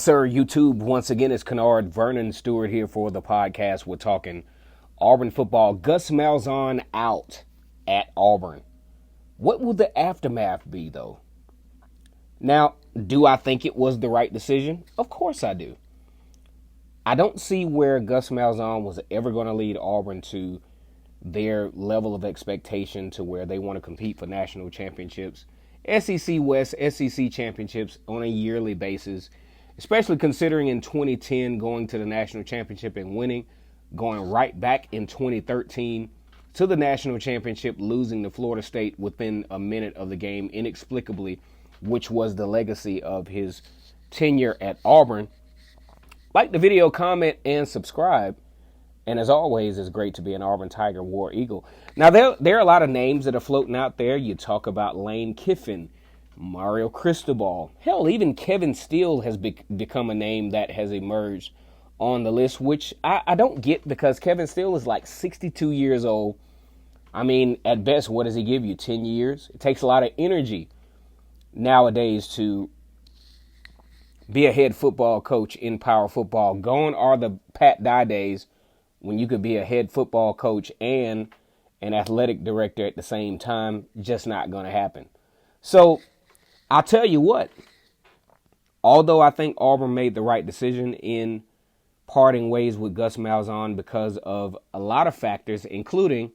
Yes, sir. YouTube, once again, it's Kennard Vernon Stewart here for the podcast. We're talking Auburn football. Gus Malzahn out at Auburn. What will the aftermath be, though? Now, do I think it was the right decision? Of course I do. I don't see where Gus Malzahn was ever going to lead Auburn to their level of expectation to where they want to compete for national championships, SEC West, SEC championships on a yearly basis, especially considering in 2010 going to the national championship and winning, going right back in 2013 to the national championship, losing to Florida State within a minute of the game inexplicably, which was the legacy of his tenure at Auburn. Like the video, comment, and subscribe. And as always, it's great to be an Auburn Tiger War Eagle. Now, there are a lot of names that are floating out there. You talk about Lane Kiffin, Mario Cristobal. Hell, even Kevin Steele has become a name that has emerged on the list, which I don't get because Kevin Steele is like 62 years old. I mean, at best, what does he give you, 10 years? It takes a lot of energy nowadays to be a head football coach in power football. Gone are the Pat Dye days when you could be a head football coach and an athletic director at the same time. Just not going to happen. So I'll tell you what, although I think Auburn made the right decision in parting ways with Gus Malzahn because of a lot of factors, including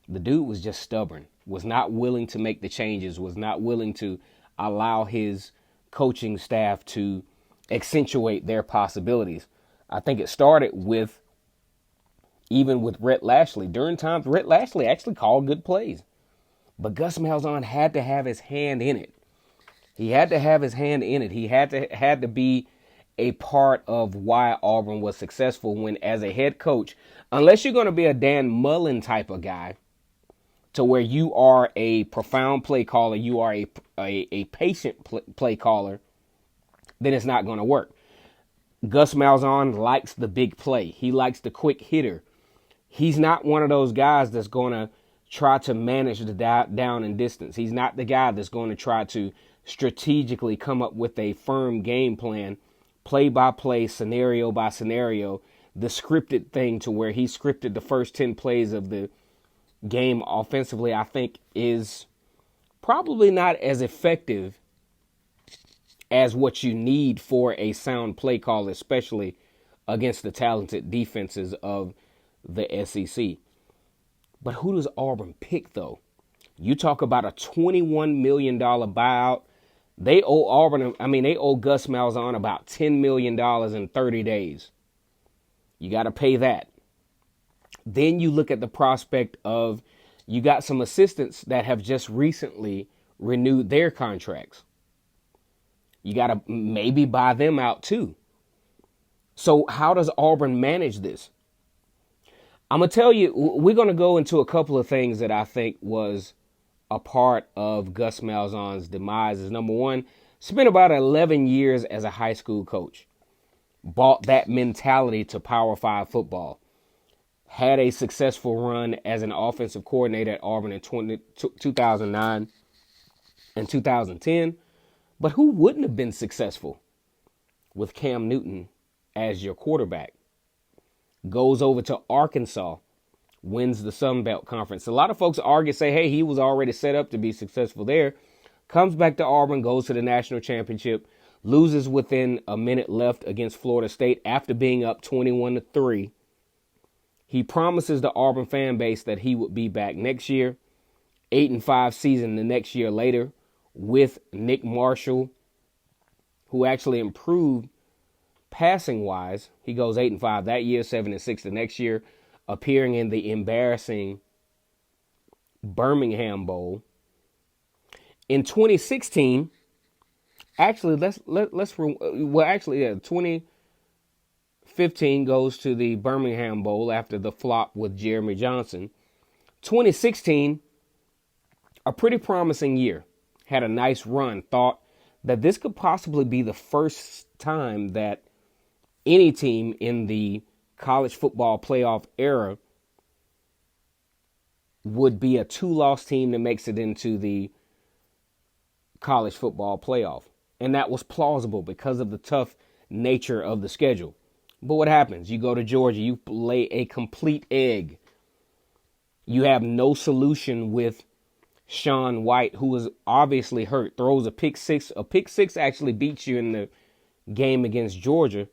the dude was just stubborn, was not willing to make the changes, was not willing to allow his coaching staff to accentuate their possibilities. I think it started with even with Rhett Lashley. During times, Rhett Lashley actually called good plays. But Gus Malzahn had to have his hand in it. He had to have his hand in it. He had to be a part of why Auburn was successful when, as a head coach, unless you're going to be a Dan Mullen type of guy, to where you are a profound play caller, you are a patient play caller, then it's not going to work. Gus Malzahn likes the big play. He likes the quick hitter. He's not one of those guys that's going to try to manage the down and distance. He's not the guy that's going to try to strategically come up with a firm game plan, play by play, scenario by scenario, the scripted thing to where he scripted the first 10 plays of the game offensively. I think is probably not as effective as what you need for a sound play call, especially against the talented defenses of the SEC. But who does Auburn pick, though? You talk about a $21 million buyout. They owe Auburn, they owe Gus Malzahn about $10 million in 30 days. You got to pay that. Then you look at the prospect of, you got some assistants that have just recently renewed their contracts. You got to maybe buy them out too. So how does Auburn manage this? I'm going to tell you, we're going to go into a couple of things that I think was a part of Gus Malzahn's demise. Is number one, spent about 11 years as a high school coach. Brought that mentality to Power 5 football. Had a successful run as an offensive coordinator at Auburn in 2009 and 2010. But who wouldn't have been successful with Cam Newton as your quarterback? Goes over to Arkansas, wins the Sun Belt Conference. A lot of folks argue, say, hey, he was already set up to be successful there. Comes back to Auburn, goes to the national championship, loses within a minute left against Florida State after being up 21-3. He promises the Auburn fan base that he would be back next year. 8-5 season the next year later with Nick Marshall, who actually improved passing wise. He goes 8-5 that year, 7-6 the next year, appearing in the embarrassing Birmingham Bowl. In 2016, 2015 goes to the Birmingham Bowl after the flop with Jeremy Johnson. 2016, a pretty promising year. Had a nice run. Thought that this could possibly be the first time that any team in the college football playoff era would be a 2-loss team that makes it into the college football playoff. And that was plausible because of the tough nature of the schedule. But what happens? You go to Georgia, you lay a complete egg. You have no solution with Sean White, who is obviously hurt, throws a pick six. A pick six actually beats you in the game against Georgia.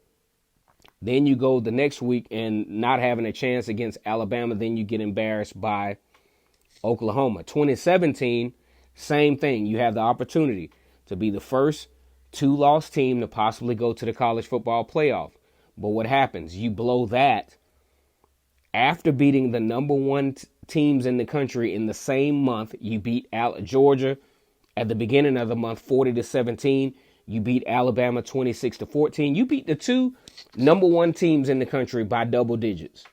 Then you go the next week and not having a chance against Alabama. Then you get embarrassed by Oklahoma. 2017, same thing. You have the opportunity to be the first two-loss team to possibly go to the college football playoff. But what happens? You blow that after beating the number one teams in the country in the same month. You beat Georgia at the beginning of the month 40-17. You beat Alabama 26-14. You beat the two number one teams in the country by double digits.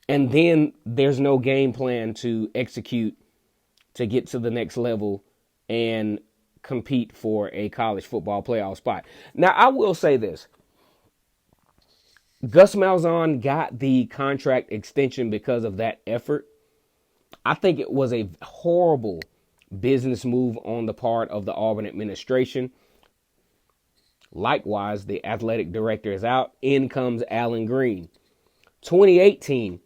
And then there's no game plan to execute to get to the next level and compete for a college football playoff spot. Now, I will say this. Gus Malzahn got the contract extension because of that effort. I think it was a horrible business move on the part of the Auburn administration. Likewise, the athletic director is out. In comes Allen Green. 2018,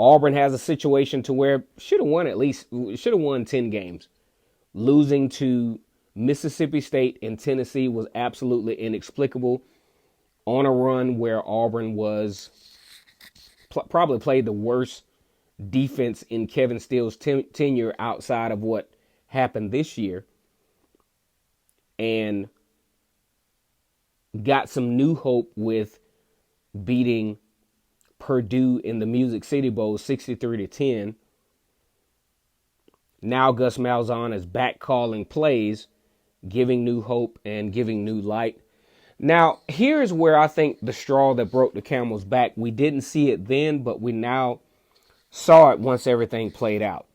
Auburn has a situation to where should have won 10 games. Losing to Mississippi State and Tennessee was absolutely inexplicable. On a run where Auburn was probably played the worst defense in Kevin Steele's tenure outside of what happened this year. And got some new hope with beating Purdue in the Music City Bowl 63-10. Now Gus Malzahn is back calling plays, giving new hope and giving new light. Now, here's where I think the straw that broke the camel's back. We didn't see it then, but we now saw it once everything played out.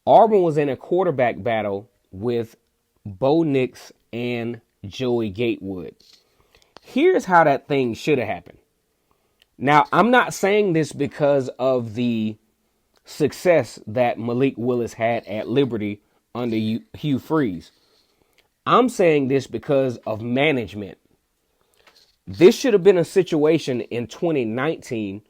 Auburn was in a quarterback battle with Bo Nix and Joey Gatewood. Here's how that thing should have happened. Now, I'm not saying this because of the success that Malik Willis had at Liberty under Hugh Freeze. I'm saying this because of management. This should have been a situation in 2019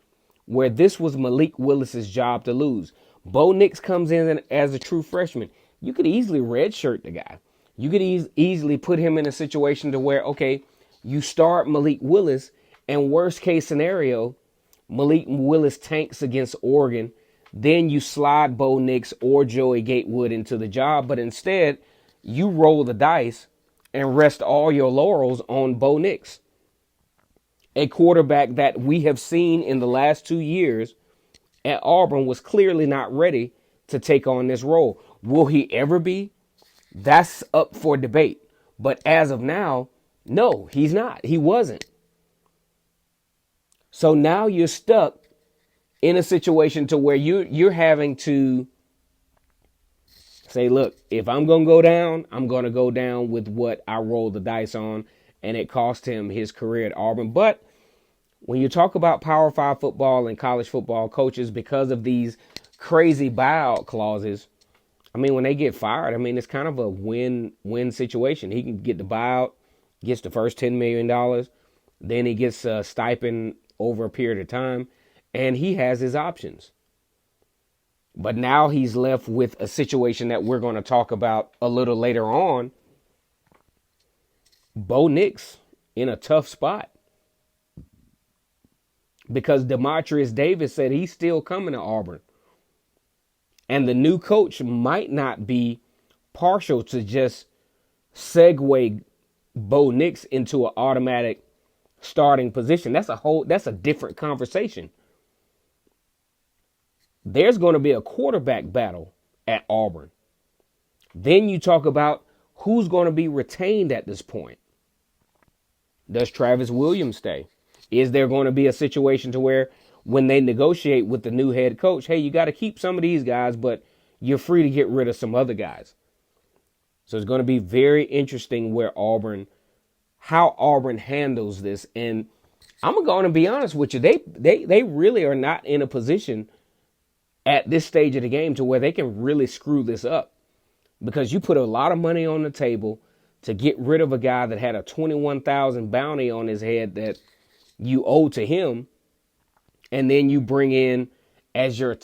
where this was Malik Willis's job to lose. Bo Nix comes in as a true freshman. You could easily redshirt the guy. You could easily put him in a situation to where, okay, you start Malik Willis, and worst case scenario, Malik Willis tanks against Oregon. Then you slide Bo Nix or Joey Gatewood into the job. But instead, you roll the dice and rest all your laurels on Bo Nix, a quarterback that we have seen in the last 2 years at Auburn was clearly not ready to take on this role. Will he ever be? That's up for debate. But as of now, no, he's not. He wasn't. So now you're stuck in a situation to where you're having to say, look, if I'm going to go down, I'm going to go down with what I rolled the dice on, and it cost him his career at Auburn. But when you talk about Power 5 football and college football coaches, because of these crazy buyout clauses, I mean, when they get fired, I mean, it's kind of a win-win situation. He can get the buyout, gets the first $10 million, then he gets a stipend over a period of time, and he has his options. But now he's left with a situation that we're going to talk about a little later on. Bo Nix in a tough spot. Because Demetrius Davis said he's still coming to Auburn. And the new coach might not be partial to just segue Bo Nix into an automatic starting position. That's a different conversation. There's going to be a quarterback battle at Auburn. Then you talk about who's going to be retained at this point. Does Travis Williams stay? Is there going to be a situation to where when they negotiate with the new head coach, hey, you got to keep some of these guys, but you're free to get rid of some other guys? So it's going to be very interesting how Auburn handles this. And I'm going to be honest with you. They really are not in a position at this stage of the game to where they can really screw this up, because you put a lot of money on the table to get rid of a guy that had a 21,000 bounty on his head that you owe to him, and then you bring in as your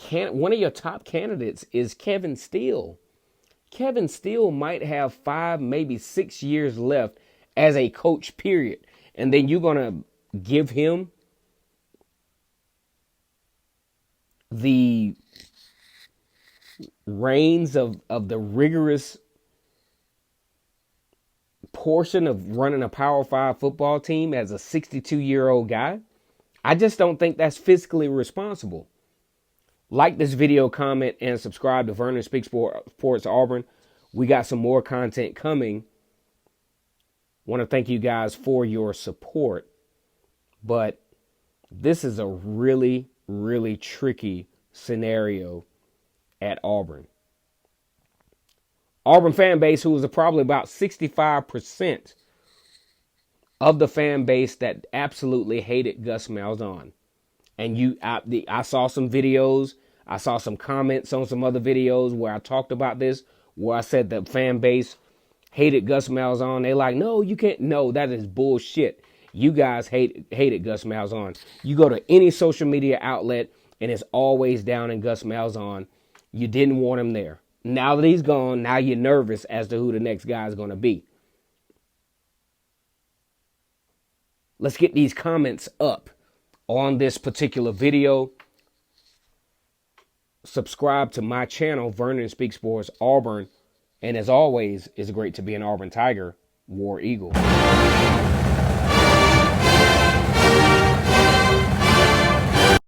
one of your top candidates is Kevin Steele. Kevin Steele might have 5, maybe 6 years left as a coach, period. And then you're going to give him the reins of the rigorous portion of running a Power 5 football team as a 62-year-old guy. I just don't think that's fiscally responsible. Like this video, comment, and subscribe to Vernon Speaks Sports Auburn. We got some more content coming. Want to thank you guys for your support. But this is a really, really tricky scenario at Auburn. Auburn fan base, who was probably about 65% of the fan base that absolutely hated Gus Malzahn. And I saw some videos, I saw some comments on some other videos where I talked about this, where I said the fan base hated Gus Malzahn. They like, no, you can't. No, that is bullshit. You guys hated Gus Malzahn. You go to any social media outlet and it's always down in Gus Malzahn. You didn't want him there. Now that he's gone, now you're nervous as to who the next guy is going to be. Let's get these comments up on this particular video. Subscribe to my channel, Vernon Speaks Sports Auburn. And as always, it's great to be an Auburn Tiger, War Eagle.